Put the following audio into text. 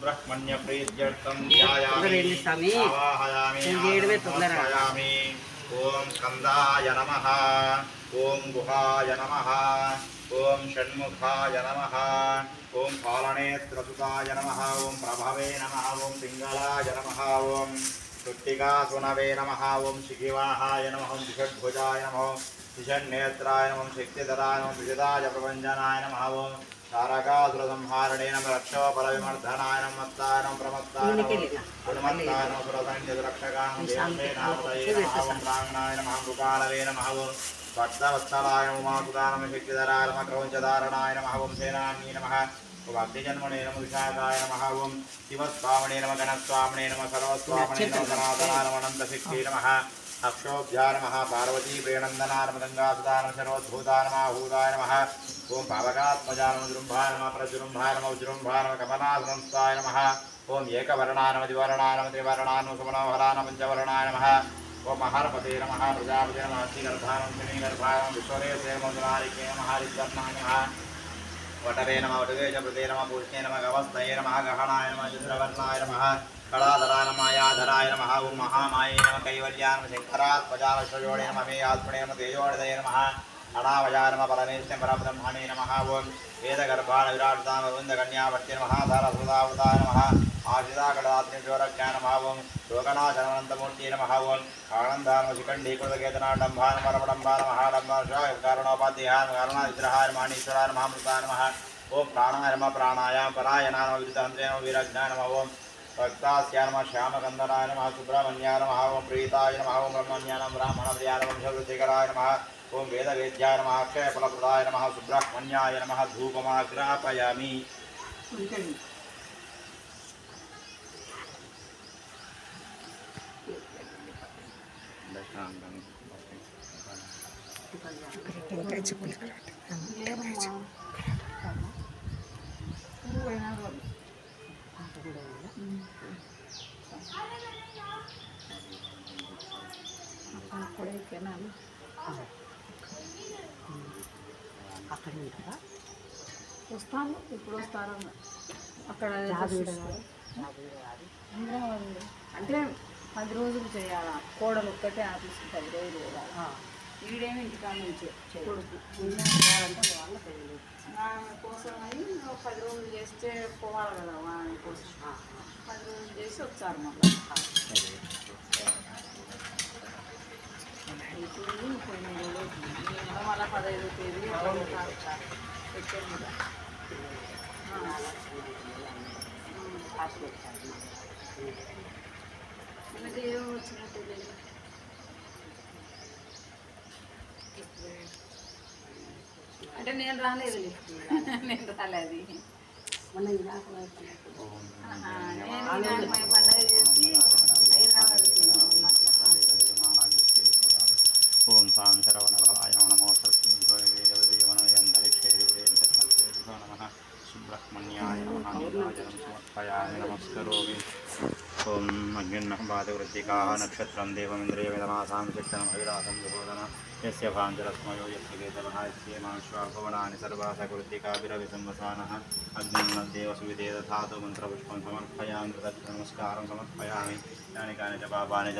सुब्रह्मण्य प्रीत्यर्थं ध्यायामि आवाहयामि आवाहयामि। ओम स्कंदाय नमः, ओम गुहाय नमः, ओम षण्मुखाय नमः, ओम पालनेत्रसुताय नमः, ओम प्रभवे नमः, ओम पिंगलाय नमः, ओम कृत्तिकासुनवे नमः, ओम शिखिवाहाय नमः, ओम द्विषड्भुजाय नमः, द्विषन्नेत्राय नमः, शक्तिधराय नमः, द्विजदाय प्रपञ्चनाय नमः, ओम तारकासुरसंहारणे नमः, रक्षोपलविमर्दनाय नमः, मत्ताय नमः, प्रमत्ताय नमः, गुणमत्ताय नमः, सुरसंज्ञरक्षकाय नमः, देवते नामतये नमः, ओम प्राङ्गणाय नमः, मृगालवे नमः, ओम भक्तवत्सलाय नमः, उमासुताय नमः, शक्तिधराय नमः, क्रौञ्चधारणाय नमः, ओम सेनान्ये नमः, ओम अग्निजन्मणे नमः, विशाखाय नमः, ओम शिवस्वामिने नमः, गणस्वामिने नमः, सर्वस्वामिने नमः, सनातनाय नमः, अनन्तशक्त्यै नमः, अक्षोभ्याय नमः, पार्वती प्रियनन्दनाय नमः, गङ्गासुताय नमः, शरोद्भूताय नमः, आहूताय नमः, ओम पावकात्मजाय नमः, जृम्भाय नमः, प्रजृम्भाय नमः, उज्जृम्भाय नमः, कमलासनंस्थाय नमः, ओम एकवर्णाय नमः, द्विवर्णाय नमः, त्रिवर्णाय नमः, सुवर्णवर्णाय नमः, पञ्चवर्णाय नमः, ओम महारपते नमः, प्रजापते नमः, हस्तिगर्भाय नमः, शनिगर्भाय नमः, विश्वरेशे नमः, गुणारिके नमः, हरिद्वर्णाय नमः, वटवे नमः, वटवे च प्रते नमः, पूष्णे नमः, गवस्तये नमः, गहनाय नमः, चन्द्रवर्णाय नमः, कलाधराय नमः, याधराय नमः, ओम महामाये नमः, कैवल्याय नमः, शङ्करात्मजाय नमः, श्रयोणे नमः, मे आत्मने नमः, तेजोनिधये नमः, अनावयाय नमः, परमेष्ठे परब्रह्मणे नमः, ओम वेदगर्भाय विराजताय नमः, वृन्दकन्यावर्ते नमः, धारसुधावताय नमः, आशिताकटात्रिजोरक्षाय नमः, ओम लोकनाशनन्तमूर्ते नमः, ओम आनन्दाय नमः, शिखण्डीकृतकेतनाडम्भाय नमः, रमडम्भाय नमः, डम्भाय कारणोपाध्याय नमः, करुणाधिश्रहाय नमः, ईश्वराय नमः, अमृताय नमः, ओम प्राणाय नमः, प्राणायाम परायणाय नमः, विरुद्धहन्त्रे नमः, वीरज्ञाय नमः, ओम भक्तास्याय नमः, श्यामकन्दनाय नमः, सुब्रह्मण्याय नमः, ओम प्रीताय नमः, ओम ब्रह्मण्याय नमः, ब्राह्मणप्रियाय नमः, वंशवृद्धिकराय नमः, ओम वेदवेद्याय नमः, अक्षयफलप्रदाय नमः, सुब्रह्मण्याय नमः, धूपमाग्रापयामि। అక్కడ ఉంటారా? వస్తాను, ఇప్పుడు వస్తాను అక్కడ అంటే 10 రోజులు చేయాలా, కోడలు ఒక్కటే ఆఫీస్ 10 రోజులు చేయాలి. ఈడేమి ఇంటికాడ నుంచి కొడుకు ఆమె కోసం అని 10 రోజులు చేస్తే పోవాలి కదా, ఆమె కోసం 10 రోజులు చేసి వచ్చారు మళ్ళీ. ఇప్పుడు కొన్ని రోజులు మళ్ళీ 15వ తేదీ పెట్టారు కదా. అంటే ఏమో వచ్చినట్టు తెలియదు. అంటే నేను రాలేదు, నేను రాలేదు. నేను పండగ చేసి హైదరాబాద్ ओम सां शरवण भवाय नमो सर्वेदेवनयन्तरिक्षे नमः सुब्रह्मण्याय नमः नीलाचलं समर्पयामि नमस्करोमि। ओम अग्निर्नः बाधवृत्तिकाः नक्षत्रं देवमिन्द्रिय वेदनासां चित्तं हविरासं विबोधन यस्य भाञ्जरस्मयो यस्य केतवः यस्य माश्वाभवनानि सर्वासकृत्तिकाभिरविसंवसानः अग्निर्नद्देव सुविदे दधातु मन्त्रपुष्पं समर्पयामि, नमस्कारं समर्पयामि। यानि कानि च पापानि